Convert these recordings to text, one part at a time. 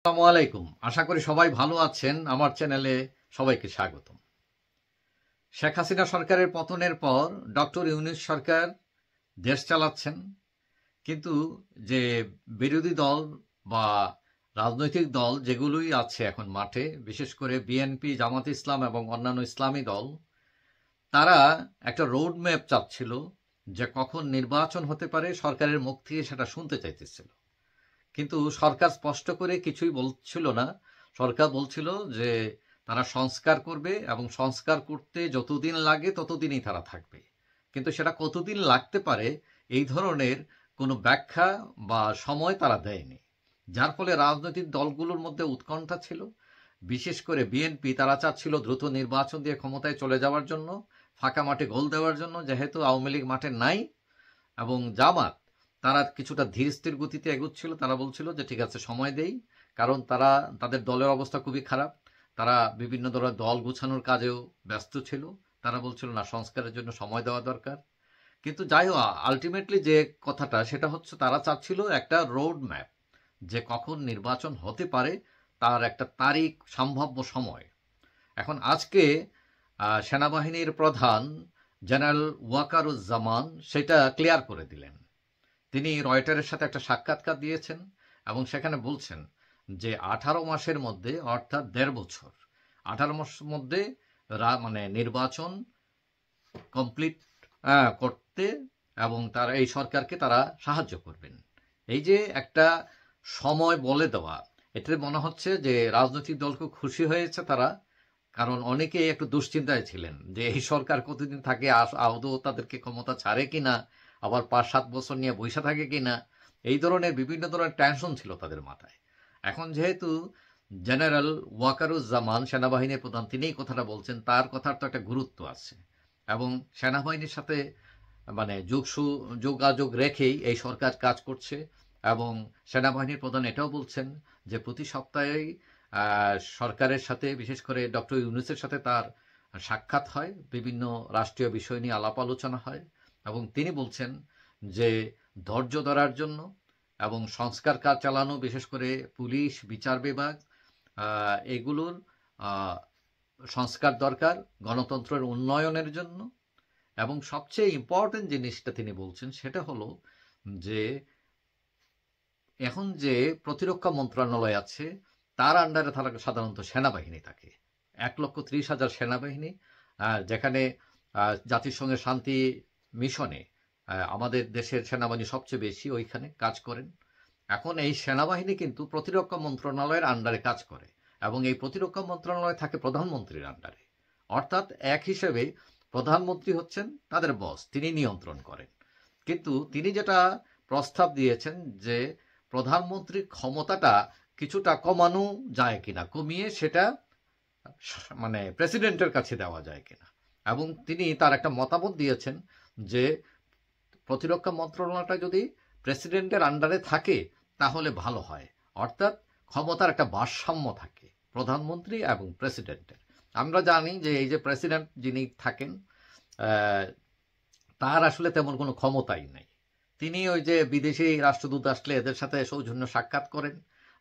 আসসালামু আলাইকুম। আশা করি সবাই ভালো আছেন। আমার চ্যানেলে সবাইকে স্বাগতম। শেখ হাসিনা সরকারের পতনের পর ডক্টর ইউনূস সরকার দেশ চালাচ্ছেন, কিন্তু যে বিরোধী দল বা রাজনৈতিক দল যেগুলোই আছে এখন মাঠে, বিশেষ করে বিএনপি, জামাত ইসলাম এবং অন্যান্য ইসলামী দল, তারা একটা রোড ম্যাপ চাচ্ছিল যে কখন নির্বাচন হতে পারে, সরকারের মুখ থেকে সেটা শুনতে চাইতেছিল। কিন্তু সরকার স্পষ্ট করে কিছুই বলছিল না। সরকার বলছিল যে তারা সংস্কার করবে এবং সংস্কার করতে যতদিন লাগে ততদিনই তারা থাকবে। কিন্তু সেটা কতদিন লাগতে পারে এই ধরনের কোনো ব্যাখ্যা বা সময় তারা দেয়নি, যার ফলে রাজনৈতিক দলগুলোর মধ্যে উৎকণ্ঠা ছিল। বিশেষ করে বিএনপি, তারা চাচ্ছিল দ্রুত নির্বাচন দিয়ে ক্ষমতায় চলে যাওয়ার জন্য, ফাঁকা মাঠে গোল দেওয়ার জন্য, যেহেতু আওয়ামী লীগ মাঠে নাই। এবং জামাত, তারা কিছুটা ধীর স্থির গতিতে এগুচ্ছিল। তারা বলছিল যে ঠিক আছে, সময় দেই, কারণ তারা তাদের দলের অবস্থা খুবই খারাপ। তারা বিভিন্ন ধরনের দল গুছানোর কাজেও ব্যস্ত ছিল। তারা বলছিল না, সংস্কারের জন্য সময় দেওয়া দরকার। কিন্তু যাই হোক, আলটিমেটলি যে কথাটা সেটা হচ্ছে, তারা চাচ্ছিল একটা রোড ম্যাপ, যে কখন নির্বাচন হতে পারে তার একটা তারিখ, সম্ভাব্য সময়। এখন আজকে সেনাবাহিনীর প্রধান জেনারেল ওয়াকারুজ্জামান সেটা ক্লিয়ার করে দিলেন। তিনি রয়টারের সাথে একটা সাক্ষাৎকার দিয়েছেন এবং সেখানে বলছেন যে 18 মাসের মধ্যে, অর্থাৎ 1.5 বছর, 18 মাসের মধ্যে মানে নির্বাচন কমপ্লিট করতে, এবং তারা এই সরকারকে তারা সাহায্য করবেন। এই যে একটা সময় বলে দেওয়া, এতে মনে হচ্ছে যে রাজনৈতিক দল খুব খুশি হয়েছে তারা। কারণ অনেকে একটু দুশ্চিন্তায় ছিলেন যে এই সরকার কতদিন থাকে, আদৌ তাদেরকে ক্ষমতা ছাড়ে কিনা, আবার 5-7 বছর নিয়ে বৈশা থাকে কিনা, এই ধরনের বিভিন্ন ধরনের টেনশন ছিল তাদের মাথায়। এখন যেহেতু জেনারেল ওয়াকারুজ্জামান সেনাবাহিনীর প্রধান, তিনি এই কথাটা বলছেন, তার কথার তো একটা গুরুত্ব আছে। এবং সেনাবাহিনীর সাথে মানে যোগাযোগ রেখেই এই সরকার কাজ করছে। এবং সেনাবাহিনীর প্রধান এটাও বলছেন যে প্রতি সপ্তাহেই সরকারের সাথে, বিশেষ করে ডক্টর ইউনূসের সাথে তার সাক্ষাৎ হয়, বিভিন্ন রাষ্ট্রীয় বিষয় নিয়ে আলাপ আলোচনা হয়। এবং তিনি বলছেন যে ধৈর্য ধরার জন্য এবং সংস্কার কাজ চালানো, বিশেষ করে পুলিশ, বিচার বিভাগ, এগুলোর সংস্কার দরকার গণতন্ত্রের উন্নয়নের জন্য। এবং সবচেয়ে ইম্পর্টেন্ট জিনিসটা তিনি বলছেন সেটা হলো যে এখন যে প্রতিরক্ষা মন্ত্রণালয় আছে, তার আন্ডারে তারা সাধারণত সেনাবাহিনী থাকে, 1,30,000 সেনাবাহিনী, যেখানে জাতিসংঘের শান্তি মিশনে আমাদের দেশের সেনাবাহিনী সবচেয়ে বেশি ওইখানে কাজ করেন। এখন এই সেনাবাহিনী কিন্তু প্রতিরক্ষা মন্ত্রণালয়ের আন্ডারে কাজ করে, এবং এই প্রতিরক্ষা মন্ত্রণালয় থাকে প্রধানমন্ত্রীর আন্ডারে। অর্থাৎ এক হিসেবে প্রধানমন্ত্রী হচ্ছেন তাদের বস, তিনি নিয়ন্ত্রণ করেন। কিন্তু তিনি যেটা প্রস্তাব দিয়েছেন যে প্রধানমন্ত্রীর ক্ষমতাটা কিছুটা কমানো যায় কিনা, কমিয়ে সেটা মানে প্রেসিডেন্টের কাছে দেওয়া যায় কিনা। এবং তিনি তার একটা মতামত দিয়েছেন যে প্রতিরক্ষা মন্ত্রণালয়টা যদি প্রেসিডেন্টের আন্ডারে থাকে তাহলে ভালো হয়। অর্থাৎ ক্ষমতার একটা ভারসাম্য থাকে প্রধানমন্ত্রী এবং প্রেসিডেন্টের। আমরা জানি যে এই যে প্রেসিডেন্ট যিনি থাকেন, তার আসলে তেমন কোনো ক্ষমতাই নেই। তিনি ওই যে বিদেশি রাষ্ট্রদূত আসলে এদের সাথে সৌজন্য সাক্ষাৎ করেন,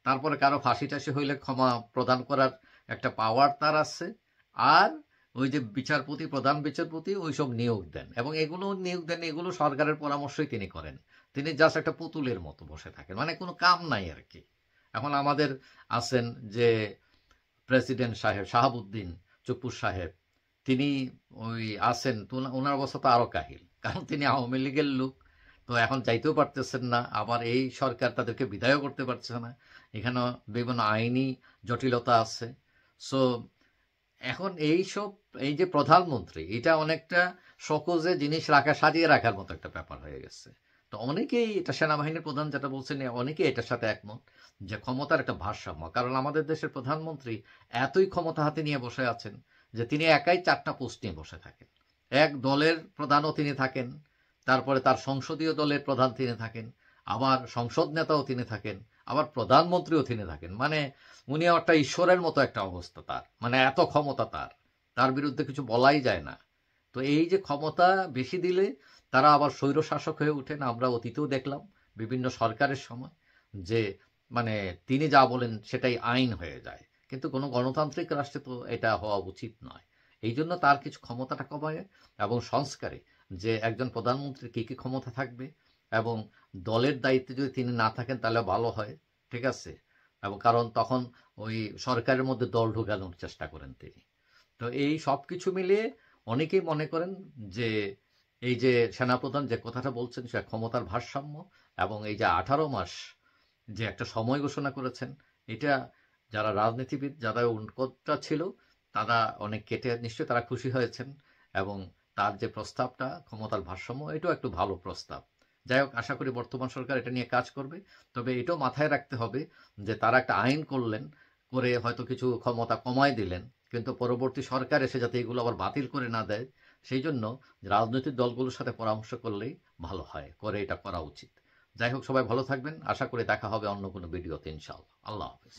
তারপরে কারো ফাঁসি টাসি হইলে ক্ষমা প্রদান করার একটা পাওয়ার তার আছে। আর ওই যে বিচারপতি, প্রধান বিচারপতি, ওইসব নিয়োগ দেন, এবং এগুলো নিয়োগ দেন, এগুলো সরকারের পরামর্শই তিনি করেন। তিনি জাস্ট একটা পুতুলের মতো বসে থাকেন, মানে কোনো কাম নাই আর কি। এখন আমাদের আছেন যে প্রেসিডেন্ট সাহেব, শাহাবুদ্দিন চুপ্পুর সাহেব, তিনি ওই আছেন, ওনার অবস্থা তো আরো কাহিল, কারণ তিনি আওয়ামী লীগের লোক। তো এখন চাইতেও পারতেছেন না, আবার এই সরকার তাদেরকে বিদায়ও করতে পারছে না। এখানে বিভিন্ন আইনি জটিলতা আছে। সো এখন এই যে প্রধানমন্ত্রী, এটা অনেকটা সকোজে জিনিস রাখা, সাজিয়ে রাখার মতো একটা ব্যাপার হয়ে গেছে। তো অনেকেই, এটা সেনাবাহিনীর প্রধান যেটা বলছেন, অনেকেই এটার সাথে একমত যে ক্ষমতার একটা ভারসাম্য। কারণ আমাদের দেশের প্রধানমন্ত্রী এতই ক্ষমতা হাতে নিয়ে বসে আছেন যে তিনি একাই 4টা পোস্ট নিয়ে বসে থাকেন। এক দলের প্রধানও তিনি থাকেন, তারপরে তার সংসদীয় দলের প্রধান তিনি থাকেন, আবার সংসদ নেতাও তিনি থাকেন, আবার প্রধানমন্ত্রীও তিনি থাকেন। মানে উনি একটা ঈশ্বরের মতো একটা অবস্থা তার, মানে এত ক্ষমতা তার বিরুদ্ধে কিছু বলাই যায় না। তো এই যে ক্ষমতা বেশি দিলে তারা আবার স্বৈর শাসক হয়ে ওঠেন। আমরা অতীতেও দেখলাম বিভিন্ন সরকারের সময় যে মানে তিনি যা বলেন সেটাই আইন হয়ে যায়, কিন্তু কোনো গণতান্ত্রিক রাষ্ট্রে তো এটা হওয়া উচিত নয়। এই জন্য তার কিছু ক্ষমতাটা কমায় এবং সংস্কারে যে একজন প্রধানমন্ত্রীর কী কী ক্ষমতা থাকবে এবং দলের দায়িত্বে যদি তিনি না থাকেন তাহলে ভালো হয়, ঠিক আছে। এবং কারণ তখন ওই সরকারের মধ্যে দল ঢোকানোর চেষ্টা করেন তিনি। তো এই সব কিছু মিলিয়ে অনেকেই মনে করেন যে এই যে সেনাপ্রধান যে কথাটা বলছেন সে ক্ষমতার ভারসাম্য এবং এই যে 18 মাস যে একটা সময় ঘোষণা করেছেন, এটা যারা রাজনীতিবিদ যারা উন্কটটা ছিল তারা অনেক কেটে নিশ্চয়ই তারা খুশি হয়েছেন এবং তার যে প্রস্তাবটা ক্ষমতার ভারসাম্য এটাও একটু ভালো প্রস্তাব। যাই হোক, আশা করি বর্তমান সরকার এটা নিয়ে কাজ করবে। তবে এটাও মাথায় রাখতে হবে যে তারা একটা আইন করলেন, করে হয়তো কিছু ক্ষমতা কমায় দিলেন, কিন্তু পরবর্তী সরকার এসে যাতে এগুলো আবার বাতিল করে না দেয় সেই জন্য রাজনৈতিক দলগুলোর সাথে পরামর্শ করলেই ভালো হয়, করে এটা করা উচিত। যাই হোক, সবাই ভালো থাকবেন। আশা করি দেখা হবে অন্য কোনো ভিডিওতে ইনশাআল্লাহ। আল্লাহ হাফেজ।